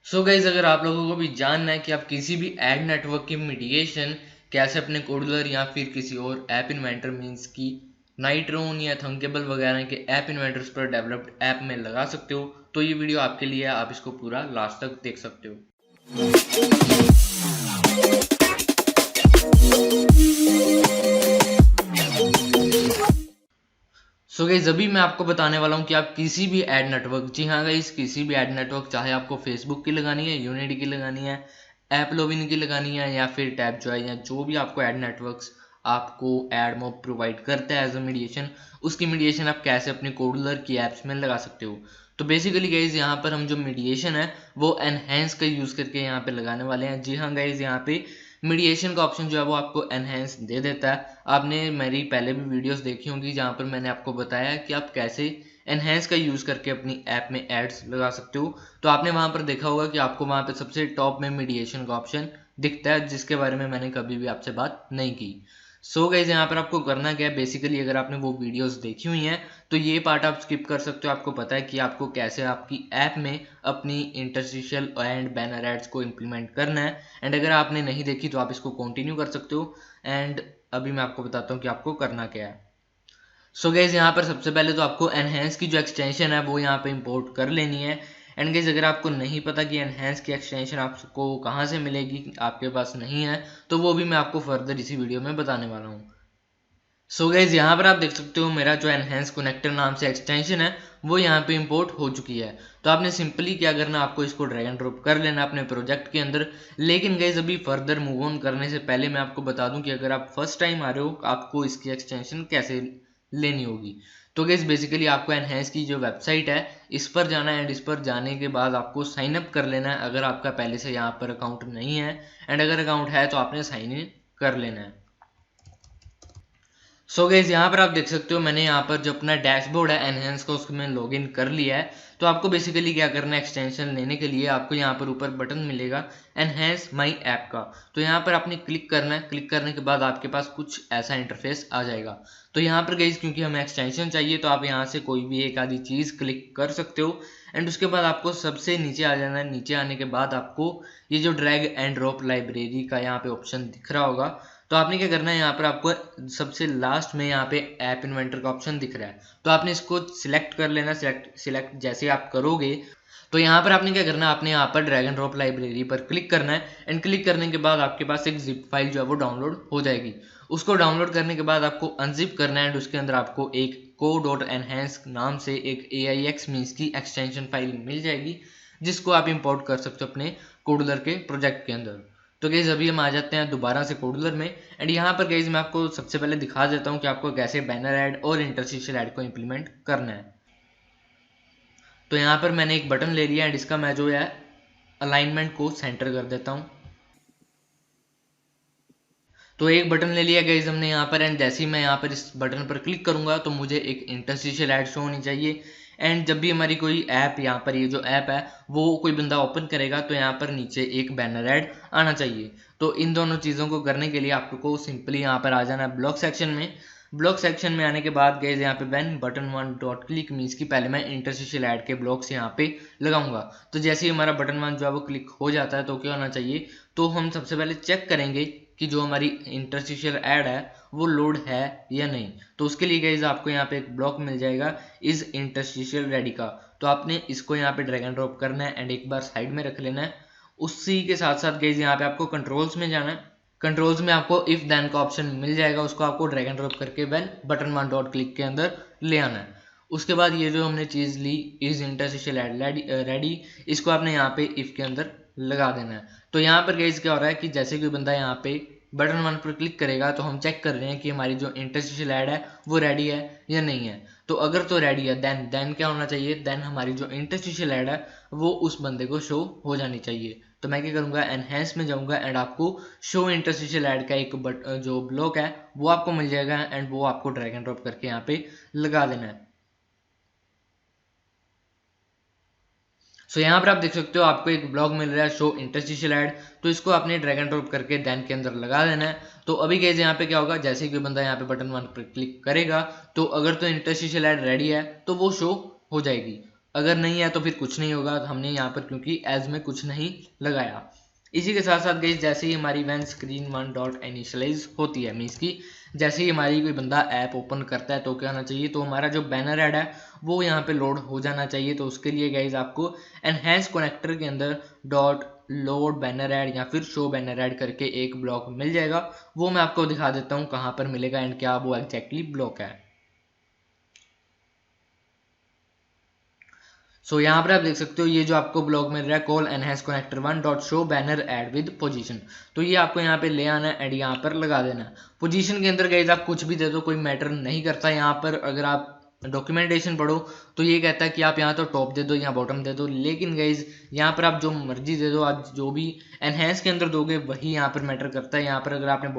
So guys, अगर आप लोगों को भी जानना है कि आप किसी भी एड नेटवर्क की मीडिएशन कैसे अपने कोडलर या फिर किसी और ऐप इन्वेंटर मीन्स की नाइट्रोन या थंकेबल वगैरह के ऐप इन्वेंटर्स पर डेवलप्ड ऐप में लगा सकते हो, तो ये वीडियो आपके लिए है। आप इसको पूरा लास्ट तक देख सकते हो। सो गाइस, अभी मैं आपको बताने वाला हूँ कि आप किसी भी एड नेटवर्क, जी हाँ गाइस, किसी भी एड नेटवर्क, चाहे आपको फेसबुक की लगानी है, यूनिटी की लगानी है, ऐप लोविन की लगानी है या फिर टैप जॉय, या जो भी आपको एड नेटवर्क्स आपको एड मॉब प्रोवाइड करता है एज अ मीडिएशन, उसकी मीडिएशन आप कैसे अपने कोडलर की एप्स में लगा सकते हो। तो बेसिकली गाइज, यहाँ पर हम जो मीडिएशन है वो एनहेंस का यूज़ करके यहाँ पे लगाने वाले हैं। जी हाँ गाइज, यहाँ पे मीडिएशन का ऑप्शन जो है वो आपको एनहेंस दे देता है। आपने मेरी पहले भी वीडियोस देखी होंगी जहाँ पर मैंने आपको बताया कि आप कैसे एनहेंस का यूज़ करके अपनी ऐप में एड्स लगा सकते हो। तो आपने वहाँ पर देखा होगा कि आपको वहाँ पर सबसे टॉप में मीडिएशन का ऑप्शन दिखता है, जिसके बारे में मैंने कभी भी आपसे बात नहीं की। सो गाइज, यहाँ पर आपको करना क्या है, बेसिकली अगर आपने वो वीडियोस देखी हुई हैं तो ये पार्ट आप स्किप कर सकते हो। आपको पता है कि आपको कैसे आपकी ऐप में अपनी इंटरस्टिशियल एंड बैनर एड्स को इम्प्लीमेंट करना है। एंड अगर आपने नहीं देखी तो आप इसको कंटिन्यू कर सकते हो। एंड अभी मैं आपको बताता हूँ कि आपको करना क्या है। सो गाइज, यहाँ पर सबसे पहले तो आपको एनहेंस की जो एक्सटेंशन है वो यहाँ पे इंपोर्ट कर लेनी है। एंड गाइज, अगर आपको नहीं पता कि एनहेंस की एक्सटेंशन आपको कहाँ से मिलेगी, आपके पास नहीं है, तो वो भी मैं आपको फर्दर इसी वीडियो में बताने वाला हूँ। सो गाइज, यहाँ पर आप देख सकते हो मेरा जो एनहेंस कनेक्टर नाम से एक्सटेंशन है वो यहाँ पे इंपोर्ट हो चुकी है। तो आपने सिंपली क्या करना, आपको इसको ड्रैग एंड ड्रॉप कर लेना अपने प्रोजेक्ट के अंदर। लेकिन गाइज, अभी फर्दर मूव ऑन करने से पहले मैं आपको बता दूं कि अगर आप फर्स्ट टाइम आ रहे हो आपको इसकी एक्सटेंशन कैसे लेनी होगी। तो गाइज, बेसिकली आपको एनहेंस की जो वेबसाइट है इस पर जाना है। एंड इस पर जाने के बाद आपको साइन अप कर लेना है अगर आपका पहले से यहाँ पर अकाउंट नहीं है। एंड अगर अकाउंट है तो आपने साइन इन कर लेना है। सो गाइज, यहाँ पर आप देख सकते हो मैंने यहाँ पर जो अपना डैशबोर्ड है एनहेंस का उसको मैंने लॉगिन कर लिया है। तो आपको बेसिकली क्या करना है, एक्सटेंशन लेने के लिए आपको यहाँ पर ऊपर बटन मिलेगा एनहेंस माई ऐप का। तो यहाँ पर आपने क्लिक करना है। क्लिक करने के बाद आपके पास कुछ ऐसा इंटरफेस आ जाएगा। तो यहाँ पर गाइज, क्योंकि हमें एक्सटेंशन चाहिए तो आप यहाँ से कोई भी एक आधी चीज़ क्लिक कर सकते हो। एंड उसके बाद आपको सबसे नीचे आ जाना है। नीचे आने के बाद आपको ये जो ड्रैग एंड ड्रॉप लाइब्रेरी का यहाँ पे ऑप्शन दिख रहा होगा। तो आपने क्या करना है, यहाँ पर आपको सबसे लास्ट में यहाँ पे ऐप इन्वेंटर का ऑप्शन दिख रहा है, तो आपने इसको सिलेक्ट कर लेना। सिलेक्ट जैसे आप करोगे तो यहाँ पर आपने क्या करना है, आपने यहाँ पर ड्रैग एंड ड्रॉप लाइब्रेरी पर क्लिक करना है। एंड क्लिक करने के बाद आपके पास एक जिप फाइल जो है वो डाउनलोड हो जाएगी। उसको डाउनलोड करने के बाद आपको अनजिप करना है। एंड उसके अंदर आपको एक co.enhance नाम से एक AIX मीन्स की एक्सटेंशन फाइल मिल जाएगी, जिसको आप इंपोर्ट कर सकते हो अपने कोडलर के प्रोजेक्ट के अंदर। तो गाइज, अभी हम आ जाते हैं दोबारा से कोडलर में। एंड यहाँ पर गाइज मैं आपको सबसे पहले दिखा देता हूँ कि आपको कैसे बैनर ऐड और इंटरस्टिशियल ऐड को इम्प्लीमेंट करना है। तो यहाँ पर मैंने एक बटन ले लिया एंड इसका मैं जो है अलाइनमेंट को सेंटर कर देता हूँ। तो एक बटन ले लिया गाइज हमने यहाँ पर। एंड जैसे ही मैं यहाँ पर इस बटन पर क्लिक करूंगा तो मुझे एक इंटरस्टिशियल ऐड शो होनी चाहिए। एंड जब भी हमारी कोई ऐप, यहाँ पर ये जो ऐप है वो कोई बंदा ओपन करेगा तो यहाँ पर नीचे एक बैनर ऐड आना चाहिए। तो इन दोनों चीज़ों को करने के लिए आपको सिंपली यहाँ पर आ जाना है ब्लॉक सेक्शन में। ब्लॉक सेक्शन में आने के बाद गाइज यहाँ पे when button one dot click means की पहले मैं इंटरस्टिशियल ऐड के ब्लॉक्स यहाँ पे लगाऊंगा। तो जैसे ही हमारा बटन वन जो है वो क्लिक हो जाता है तो क्या होना चाहिए, तो हम सबसे पहले चेक करेंगे कि जो हमारी इंटरस्टिशियल ऐड है वो लोड है या नहीं। तो उसके लिए गाइज आपको यहाँ पे एक ब्लॉक मिल जाएगा इज इंटरस्टिशियल रेडी का। तो आपने इसको यहाँ पे ड्रैग एंड ड्रॉप करना है एंड एक बार साइड में रख लेना है। उसी के साथ साथ गाइज यहाँ पे आपको कंट्रोल्स में जाना है। कंट्रोल्स में आपको इफ देन का ऑप्शन मिल जाएगा, उसको आपको ड्रैग एंड ड्रॉप करके when button one dot click के अंदर ले आना है। उसके बाद ये जो हमने चीज़ ली इज इंटरस्टिशियल ऐड रेडी, इसको आपने यहाँ पे इफ के अंदर लगा देना है। तो यहाँ पर गाइस क्या हो रहा है कि जैसे कोई बंदा यहाँ पे बटन वन पर क्लिक करेगा तो हम चेक कर रहे हैं कि हमारी जो इंटरस्टिशियल ऐड है वो रेडी है या नहीं है। तो अगर तो रेडी है देन क्या होना चाहिए, देन हमारी जो इंटरस्टिशियल ऐड है वो उस बंदे को शो हो जानी चाहिए। तो मैं क्या करूँगा, एनहेंस में जाऊँगा एंड आपको शो इंटरस्टिशियल ऐड का एक जो ब्लॉक है वो आपको मिल जाएगा। एंड वो आपको ड्रैग एंड ड्रॉप करके यहाँ पे लगा देना है। सो यहाँ पर आप देख सकते हो आपको एक ब्लॉग मिल रहा है शो इंटरस्टिशियल ऐड। तो इसको आपने ड्रैग एंड ड्रॉप करके देन के अंदर लगा देना है। तो अभी गाइस यहाँ पे क्या होगा, जैसे ही कोई बंदा यहाँ पे बटन वन पर क्लिक करेगा तो अगर तो इंटरस्टिशियल ऐड रेडी है तो वो शो हो जाएगी। अगर नहीं है तो फिर कुछ नहीं होगा, हमने यहाँ पर क्योंकि एज में कुछ नहीं लगाया। इसी के साथ साथ गाइस जैसे ही हमारी वैन स्क्रीन वन डॉट इनिशियलाइज होती है, मीन्स की जैसे ही हमारी कोई बंदा ऐप ओपन करता है तो क्या होना चाहिए, तो हमारा जो बैनर ऐड है वो यहाँ पे लोड हो जाना चाहिए। तो उसके लिए गाइस आपको एनहेंस कनेक्टर के अंदर डॉट लोड बैनर ऐड या फिर शो बैनर ऐड करके एक ब्लॉक मिल जाएगा। वो मैं आपको दिखा देता हूँ कहाँ पर मिलेगा एंड क्या वो एग्जैक्टली ब्लॉक है। सो यहाँ पर आप देख सकते हो ये जो आपको ब्लॉग मिल रहा है call enhance connector one dot show banner ad with position, तो ये आपको यहाँ पे ले आना है एंड यहाँ पर लगा देना है। पोजीशन के अंदर गाइस आप कुछ भी दे दो, कोई मैटर नहीं करता। यहाँ पर अगर आप डॉक्यूमेंटेशन पढ़ो तो ये कहता है कि आप यहाँ तो टॉप दे दो या बॉटम दे दो, लेकिन गाइज यहाँ पर आप जो मर्जी दे दो, आप जो भी एनहेंस के अंदर दोगे वही यहाँ पर मैटर करता है। यहाँ पर अगर आपने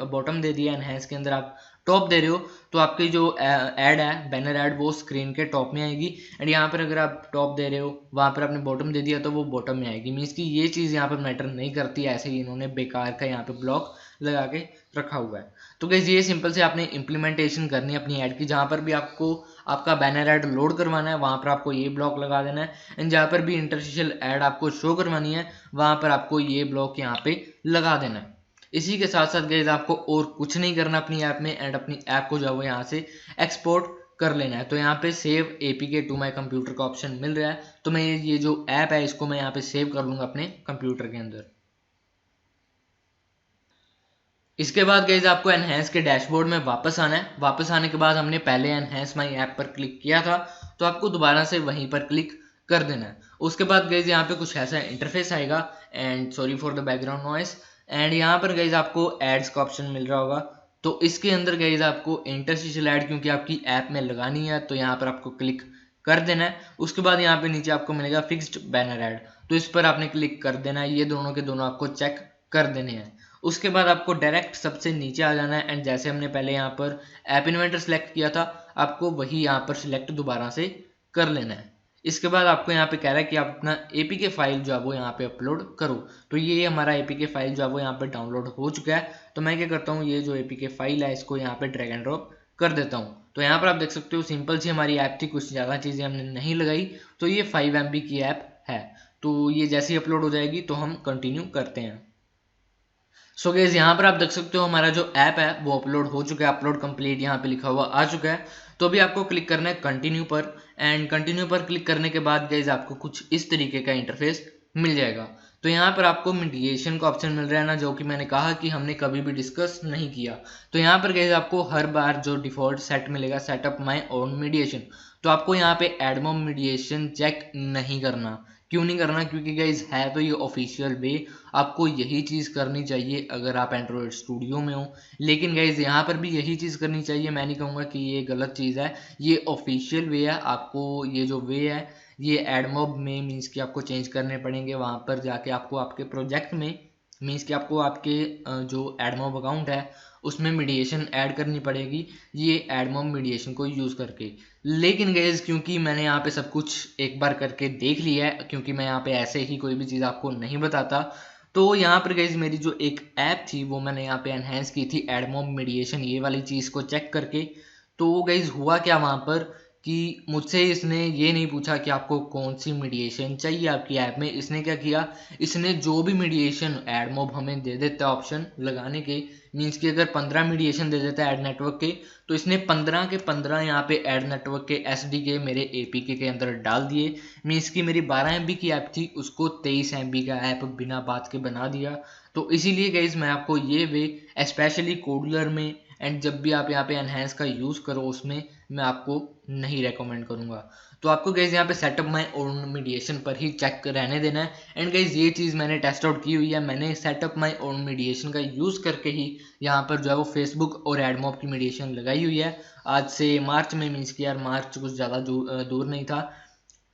बॉटम दे दिया, एनहेंस के अंदर आप टॉप दे रहे हो, तो आपकी जो ऐड है बैनर ऐड वो स्क्रीन के टॉप में आएगी। एंड यहाँ पर अगर आप टॉप दे रहे हो वहाँ पर आपने बॉटम दे दिया तो वो बॉटम में आएगी। मीन्स कि ये चीज़ यहाँ पर मैटर नहीं करती, ऐसे ही इन्होंने बेकार का यहाँ पे ब्लॉक लगा के रखा हुआ है। तो गाइस ये सिंपल से आपने इम्प्लीमेंटेशन करनी है अपनी ऐड की, जहाँ पर भी आपको आपका बैनर ऐड लोड करवाना है वहाँ पर आपको ये ब्लॉक लगा देना है। एंड जहाँ पर भी इंटरस्टिशियल ऐड आपको शो करवानी है वहाँ पर आपको ये ब्लॉक यहाँ पे लगा देना है। इसी के साथ साथ गाइस आपको और कुछ नहीं करना अपनी ऐप में, एंड अपनी ऐप को जो है वो यहाँ से एक्सपोर्ट कर लेना है। तो यहाँ पे save APK to my computer का ऑप्शन मिल रहा है, तो मैं ये जो ऐप है इसको मैं यहाँ पे सेव कर लूँगा अपने कंप्यूटर के अंदर। इसके बाद गाइज आपको एनहेंस के डैशबोर्ड में वापस आना है। वापस आने के बाद हमने पहले एनहेंस माई ऐप पर क्लिक किया था, तो आपको दोबारा से वहीं पर क्लिक कर देना है। उसके बाद गाइज यहाँ पे कुछ ऐसा इंटरफेस आएगा, and sorry for the background noise. And यहाँ पर गाइज आपको एड्स का ऑप्शन मिल रहा होगा, तो इसके अंदर गाइज आपको इंटरस्टिशियल ऐड क्योंकि आपकी ऐप में लगानी है तो यहाँ पर आपको क्लिक कर देना है। उसके बाद यहाँ पे नीचे आपको मिलेगा फिक्स्ड बैनर ऐड, तो इस पर आपने क्लिक कर देना है। ये दोनों के दोनों आपको चेक कर देने हैं। उसके बाद आपको डायरेक्ट सबसे नीचे आ जाना है, एंड जैसे हमने पहले यहाँ पर ऐप इन्वेंटर सेलेक्ट किया था आपको वही यहाँ पर सिलेक्ट दोबारा से कर लेना है। इसके बाद आपको यहाँ पे कह रहा है कि आप अपना एपीके फाइल जो है वो यहाँ पे अपलोड करो। तो ये हमारा एपीके फाइल जो है वो यहाँ पे डाउनलोड हो चुका है। तो मैं क्या करता हूँ, ये जो एपीके फाइल है इसको यहाँ पे ड्रैग एंड ड्रॉप कर देता हूँ। तो यहाँ पर आप देख सकते हो सिंपल सी हमारी ऐप थी, कुछ ज़्यादा चीज़ें हमने नहीं लगाई। तो ये 5 MB की ऐप है। तो ये जैसे ही अपलोड हो जाएगी तो हम कंटिन्यू करते हैं। सो गाइस यहाँ पर आप देख सकते हो हमारा जो ऐप है वो अपलोड हो चुका है, अपलोड कंप्लीट यहाँ पे लिखा हुआ आ चुका है। तो अभी आपको क्लिक करना है कंटिन्यू पर, एंड कंटिन्यू पर क्लिक करने के बाद गाइस आपको कुछ इस तरीके का इंटरफेस मिल जाएगा। तो यहाँ पर आपको मीडिएशन का ऑप्शन मिल रहा है ना, जो कि मैंने कहा कि हमने कभी भी डिस्कस नहीं किया। तो यहाँ पर गाइस आपको हर बार जो डिफॉल्ट सेट मिलेगा सेटअप माई ओन मीडिएशन, तो आपको यहाँ पे एडमोम मीडिएशन चेक नहीं करना। क्यों नहीं करना, क्योंकि गाइज है तो ये ऑफिशियल वे, आपको यही चीज़ करनी चाहिए अगर आप एंड्रॉयड स्टूडियो में हो। लेकिन गाइज यहाँ पर भी यही चीज़ करनी चाहिए, मैं नहीं कहूँगा कि ये गलत चीज़ है, ये ऑफिशियल वे है। आपको ये जो वे है ये एडमोब में मीन्स कि आपको चेंज करने पड़ेंगे, वहाँ पर जाके आपको आपके प्रोजेक्ट में मीन्स कि आपको आपके जो एडमोब अकाउंट है उसमें मीडिएशन ऐड करनी पड़ेगी, ये एडमोब मीडिएशन को यूज़ करके। लेकिन गाइस क्योंकि मैंने यहाँ पे सब कुछ एक बार करके देख लिया है, क्योंकि मैं यहाँ पे ऐसे ही कोई भी चीज़ आपको नहीं बताता, तो यहाँ पर गाइस मेरी जो एक ऐप थी वो मैंने यहाँ पे एनहेंस की थी एडमोब मीडिएशन ये वाली चीज़ को चेक करके। तो गाइस हुआ क्या वहाँ पर कि मुझसे इसने ये नहीं पूछा कि आपको कौन सी मीडिएशन चाहिए आपकी ऐप में। इसने क्या किया, इसने जो भी मीडिएशन एडमोब हमें दे देता है ऑप्शन लगाने के, मीन्स कि अगर 15 मीडिएशन दे देता है ऐड नेटवर्क के, तो इसने 15 के 15 यहाँ पे ऐड नेटवर्क के एसडीके मेरे एपीके के अंदर डाल दिए। मीन्स कि मेरी 12 MB की ऐप थी उसको 23 MB का ऐप बिना बात के बना दिया। तो इसीलिए गाइज मैं आपको ये वे स्पेशली कोडलर में एंड जब भी आप यहाँ पे एनहेंस का यूज़ करो उसमें मैं आपको नहीं रेकमेंड करूँगा। तो आपको गाइज यहाँ पे सेटअप माई ओन मीडिएशन पर ही चेक रहने देना है। एंड गाइज ये चीज़ मैंने टेस्ट आउट की हुई है, मैंने सेटअप माई ओन मीडिएशन का यूज़ करके ही यहाँ पर जो है वो फेसबुक और एडमोब की मीडिएशन लगाई हुई है। आज से मार्च में, मीन्स कि यार मार्च कुछ ज़्यादा दूर नहीं था,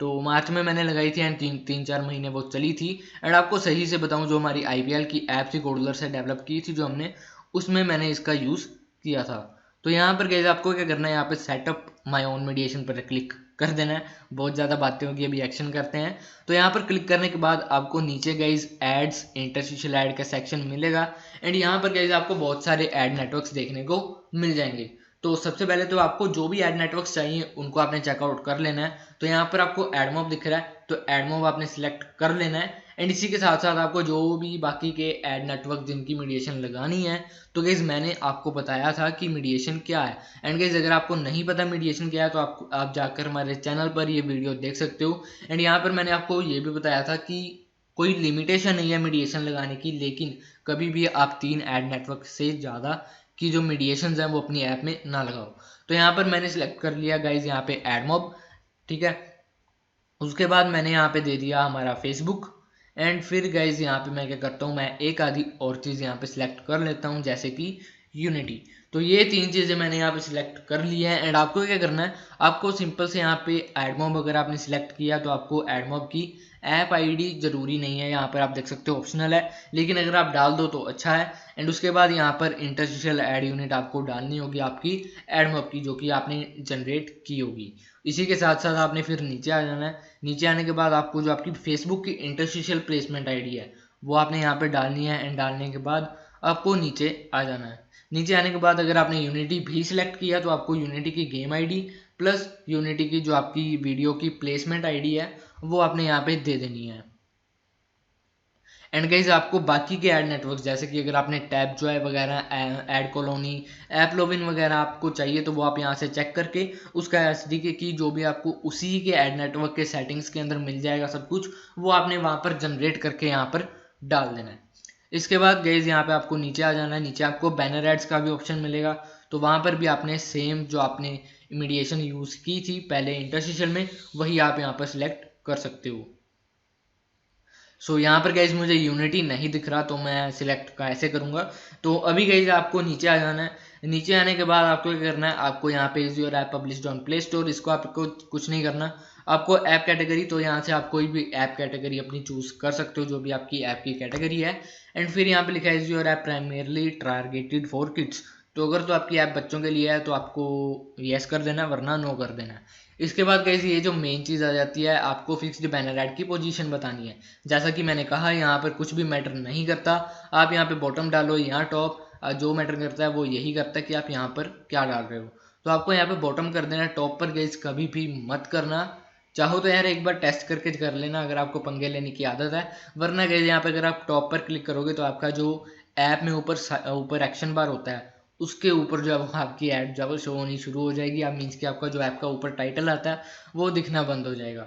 तो मार्च में मैंने लगाई थी एंड 3-4 महीने वो चली थी। एंड आपको सही से बताऊं जो हमारी IPL की ऐप थी कोडलर से डेवलप की थी जो हमने, उसमें मैंने इसका यूज़ किया था। तो यहाँ पर गाइस आपको क्या करना है, यहाँ पे सेटअप माई ओन मीडिएशन पर क्लिक कर देना है। बहुत ज़्यादा बातें होगी, अभी एक्शन करते हैं। तो यहाँ पर क्लिक करने के बाद आपको नीचे गाइस एड्स इंटरस्टिशियल ऐड का सेक्शन मिलेगा, एंड यहाँ पर गाइस आपको बहुत सारे ऐड नेटवर्क्स देखने को मिल जाएंगे। तो सबसे पहले तो आपको जो भी एड नेटवर्क्स चाहिए उनको आपने चेकआउट कर लेना है। तो यहाँ पर आपको एडमॉब दिख रहा है, तो एडमॉब आपने सिलेक्ट कर लेना है। एंड इसी के साथ साथ आपको जो भी बाकी के एड नेटवर्क जिनकी मीडिएशन लगानी है, तो गाइस मैंने आपको बताया था कि मीडिएशन क्या है। एंड गाइस अगर आपको नहीं पता मीडिएशन क्या है तो आप जाकर हमारे चैनल पर ये वीडियो देख सकते हो। एंड यहाँ पर मैंने आपको ये भी बताया था कि कोई लिमिटेशन नहीं है मीडिएशन लगाने की, लेकिन कभी भी आप 3 एड नेटवर्क से ज़्यादा की जो मीडिएशन है वो अपनी ऐप में ना लगाओ। तो यहाँ पर मैंने सिलेक्ट कर लिया गाइज यहाँ पे एडमॉब, ठीक है। उसके बाद मैंने यहाँ पे दे दिया हमारा फेसबुक। एंड फिर गाइज यहाँ पे मैं क्या करता हूँ, मैं एक आधी और चीज़ यहाँ पे सिलेक्ट कर लेता हूँ, जैसे कि यूनिटी। तो ये 3 चीज़ें मैंने यहाँ पे सिलेक्ट कर ली है। एंड आपको क्या करना है, आपको सिंपल से यहाँ पे एडमॉब अगर आपने सिलेक्ट किया तो आपको एडमॉब की ऐप आईडी जरूरी नहीं है, यहाँ पर आप देख सकते हो ऑप्शनल है, लेकिन अगर आप डाल दो तो अच्छा है। एंड उसके बाद यहाँ पर इंटरस्टिशियल ऐड यूनिट आपको डालनी होगी आपकी एडमॉब की, जो कि आपने जनरेट की होगी। इसी के साथ साथ आपने फिर नीचे आ जाना है। नीचे आने के बाद आपको जो आपकी फेसबुक की इंटरस्टिशियल प्लेसमेंट आईडी है वो आपने यहाँ पे डालनी है। एंड डालने के बाद आपको नीचे आ जाना है। नीचे आने के बाद अगर आपने यूनिटी भी सिलेक्ट किया तो आपको यूनिटी की गेम आईडी प्लस यूनिटी की जो आपकी वीडियो की प्लेसमेंट आईडी है वो आपने यहाँ पे दे देनी है। एंड गाइज आपको बाकी के ऐड नेटवर्क जैसे कि अगर आपने टैब जॉय वगैरह, ऐड कॉलोनी, एपलोविन वगैरह आपको चाहिए तो वो आप यहाँ से चेक करके उसका एसडीके की जो भी आपको उसी के ऐड नेटवर्क के सेटिंग्स के अंदर मिल जाएगा सब कुछ, वो आपने वहाँ पर जनरेट करके यहाँ पर डाल देना है। इसके बाद गाइज यहाँ पे आपको नीचे आ जाना है। नीचे आपको बैनर एड्स का भी ऑप्शन मिलेगा, तो वहाँ पर भी आपने सेम जो आपने मीडिएशन यूज़ की थी पहले इंटरस्टिशियल में वही आप यहाँ पर सिलेक्ट कर सकते हो। सो यहाँ पर गाइज मुझे यूनिटी नहीं दिख रहा तो मैं सिलेक्ट कैसे करूँगा। तो अभी गाइज आपको नीचे आ जाना है। नीचे आने के बाद आपको क्या करना है, आपको यहाँ पे is your app published on play store, इसको आपको कुछ नहीं करना। आपको ऐप कैटेगरी, तो यहाँ से आप कोई भी ऐप कैटेगरी अपनी चूज कर सकते हो जो भी आपकी ऐप की कैटेगरी है। एंड फिर यहाँ पे लिखा है is your app primarily targeted for kids, तो अगर तो आपकी ऐप बच्चों के लिए है तो आपको यस कर देना, वरना नो कर देना। इसके बाद गाइस ये जो मेन चीज़ आ जाती है, आपको फिक्स्ड बैनर ऐड की पोजीशन बतानी है। जैसा कि मैंने कहा यहाँ पर कुछ भी मैटर नहीं करता, आप यहाँ पे बॉटम डालो यहाँ टॉप, जो मैटर करता है वो यही करता है कि आप यहाँ पर क्या डाल रहे हो। तो आपको यहाँ पे बॉटम कर देना, टॉप पर गाइस कभी भी मत करना। चाहो तो यार एक बार टेस्ट करके कर लेना अगर आपको पंगे लेने की आदत है, वरना गाइस यहाँ पे अगर आप टॉप पर क्लिक करोगे तो आपका जो ऐप में ऊपर एक्शन बार होता है उसके ऊपर जो आपकी ऐड जब शो होनी शुरू हो जाएगी, आप मीन्स कि आपका जो ऐप का ऊपर टाइटल आता है वो दिखना बंद हो जाएगा,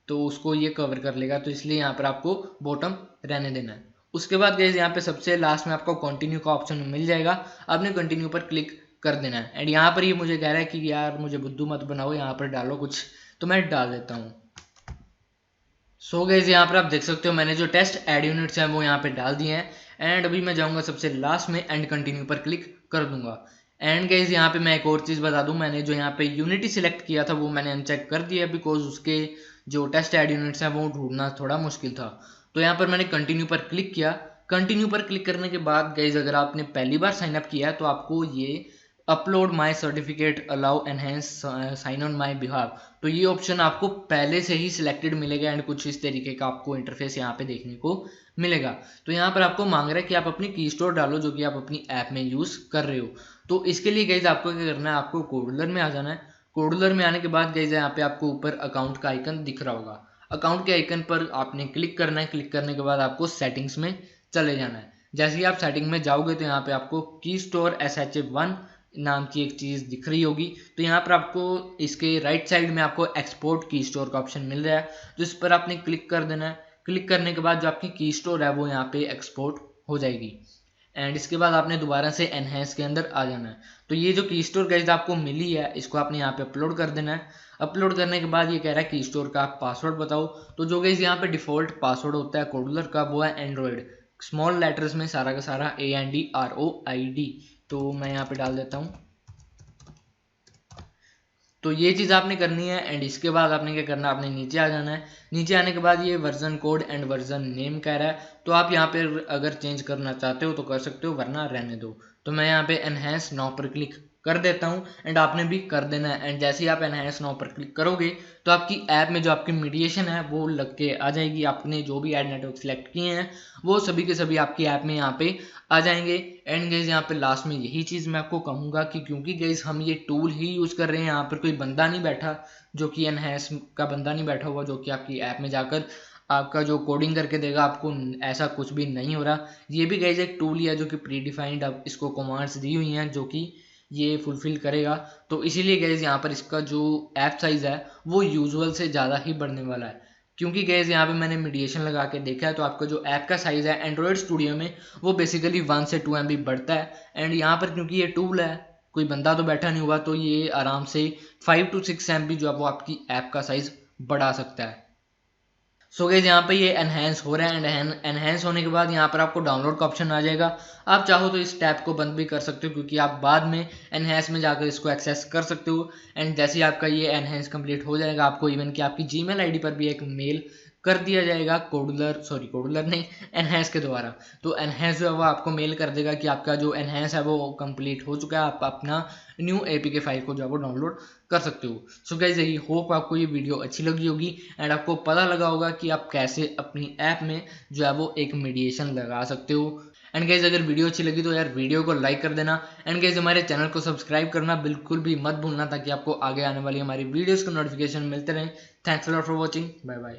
तो उसको ये कवर कर लेगा। तो इसलिए यहाँ पर आपको बॉटम रहने देना है। उसके बाद गाइस यहाँ पे सबसे लास्ट में आपको कंटिन्यू का ऑप्शन मिल जाएगा, आपने कंटिन्यू पर क्लिक कर देना है। एंड यहाँ पर ये मुझे कह रहा है कि यार मुझे बुद्धू मत बनाओ, यहाँ पर डालो कुछ, तो मैं डाल देता हूँ। सो गाइस यहाँ पर आप देख सकते हो मैंने जो टेस्ट ऐड यूनिट्स हैं वो यहाँ पे डाल दिए हैं। एंड अभी मैं जाऊँगा सबसे लास्ट में एंड कंटिन्यू पर क्लिक कर दूंगा। एंड गाइस यहाँ पे मैं एक और चीज़ बता दूं, मैंने जो यहाँ पे यूनिटी सिलेक्ट किया था वो मैंने अनचेक कर दिया बिकॉज उसके जो टेस्ट ऐड यूनिट्स हैं वो ढूंढना थोड़ा मुश्किल था। तो यहाँ पर मैंने कंटिन्यू पर क्लिक किया। कंटिन्यू पर क्लिक करने के बाद गाइस अगर आपने पहली बार साइनअप किया है तो आपको ये upload my certificate allow enhance sign on my behalf, तो ये ऑप्शन आपको पहले से ही सिलेक्टेड मिलेगा। एंड कुछ इस तरीके का आपको इंटरफेस यहाँ पे देखने को मिलेगा। तो यहाँ पर आपको मांग रहा है कि आप अपनी की स्टोर डालो जो कि आप अपनी ऐप में यूज़ कर रहे हो। तो इसके लिए गाइज आपको क्या करना है, आपको कोडलर में आ जाना है। कोडलर में आने के बाद गाइज यहाँ पे आपको ऊपर अकाउंट का आइकन दिख रहा होगा, अकाउंट के आइकन पर आपने क्लिक करना है। क्लिक करने के बाद आपको सेटिंग्स में चले जाना है। जैसे ही आप सेटिंग में जाओगे तो यहाँ पे आपको की स्टोर SHA1 नाम की एक चीज़ दिख रही होगी। तो यहाँ पर आपको इसके राइट साइड में आपको एक्सपोर्ट की स्टोर का ऑप्शन मिल रहा है, तो इस पर आपने क्लिक कर देना है। क्लिक करने के बाद जो आपकी की स्टोर है वो यहाँ पे एक्सपोर्ट हो जाएगी। एंड इसके बाद आपने दोबारा से एनहेंस के अंदर आ जाना है। तो ये जो की स्टोर गाइस आपको मिली है इसको आपने यहाँ पे अपलोड कर देना है। अपलोड करने के बाद ये कह रहा है की स्टोर का पासवर्ड बताओ। तो जो गाइस यहाँ पे डिफॉल्ट पासवर्ड होता है कोडलर का वो है एंड्रॉयड, स्मॉल लेटर्स में सारा का सारा ANDROID। तो मैं यहाँ पे डाल देता हूँ। तो ये चीज़ आपने करनी है। एंड इसके बाद आपने क्या करना है, आपने नीचे आ जाना है। नीचे आने के बाद ये version code and version name कह रहा है, तो आप यहाँ पे अगर चेंज करना चाहते हो तो कर सकते हो, वरना रहने दो। तो मैं यहाँ पे एनहेंस नाउ पर क्लिक कर देता हूँ एंड आपने भी कर देना है। एंड जैसे ही आप एनहांस नाउ पर क्लिक करोगे तो आपकी ऐप में जो आपकी मीडिएशन है वो लग के आ जाएगी। आपने जो भी ऐड नेटवर्क सिलेक्ट किए हैं वो सभी के सभी आपकी ऐप में यहाँ पे आ जाएंगे। एंड गाइस यहाँ पे लास्ट में यही चीज़ मैं आपको कहूँगा कि क्योंकि गाइस हम ये टूल ही यूज़ कर रहे हैं, यहाँ पर कोई बंदा नहीं बैठा जो कि एनहांस का बंदा नहीं बैठा हुआ जो कि आपकी ऐप में जाकर आपका जो कोडिंग करके देगा आपको, ऐसा कुछ भी नहीं हो रहा। ये भी गाइस एक टूल ही है जो कि प्री डिफाइंड, अब इसको कमांड्स दी हुई हैं जो कि ये फुलफिल करेगा। तो इसीलिए गाइस यहाँ पर इसका जो ऐप साइज़ है वो यूजुअल से ज़्यादा ही बढ़ने वाला है। क्योंकि गाइस यहाँ पे मैंने मीडिएशन लगा के देखा है तो आपका जो ऐप का साइज़ है एंड्रॉयड स्टूडियो में वो बेसिकली 1 से 2 MB बढ़ता है। एंड यहाँ पर क्योंकि ये टूल है, कोई बंदा तो बैठा नहीं हुआ, तो ये आराम से 5 to 6 MB जो है वो आपकी ऐप का साइज़ बढ़ा सकता है। सो गाइस यहाँ पे ये एनहेंस हो रहा है एंड एनहेंस होने के बाद यहाँ पर आपको डाउनलोड का ऑप्शन आ जाएगा। आप चाहो तो इस टैब को बंद भी कर सकते हो क्योंकि आप बाद में एनहेंस में जाकर इसको एक्सेस कर सकते हो। एंड जैसे ही आपका ये एनहेंस कंप्लीट हो जाएगा आपको इवन कि आपकी जीमेल आईडी पर भी एक मेल कर दिया जाएगा कोडुलर नहीं, एनहेंस के द्वारा। तो एनहेंस जो है वो आपको मेल कर देगा कि आपका जो एनहेंस है वो कंप्लीट हो चुका है, आप अपना न्यू APK फाइल को जो है वो डाउनलोड कर सकते हो। सो गाइस आई होप आपको ये वीडियो अच्छी लगी होगी एंड आपको पता लगा होगा कि आप कैसे अपनी ऐप में जो है वो एक मीडिएशन लगा सकते हो। एंड गाइस अगर वीडियो अच्छी लगी तो यार वीडियो को लाइक कर देना एंड गाइस हमारे चैनल को सब्सक्राइब करना बिल्कुल भी मत भूलना ताकि आपको आगे आने वाली हमारी वीडियोस का नोटिफिकेशन मिलते रहे। Thanks a lot for watching, bye bye.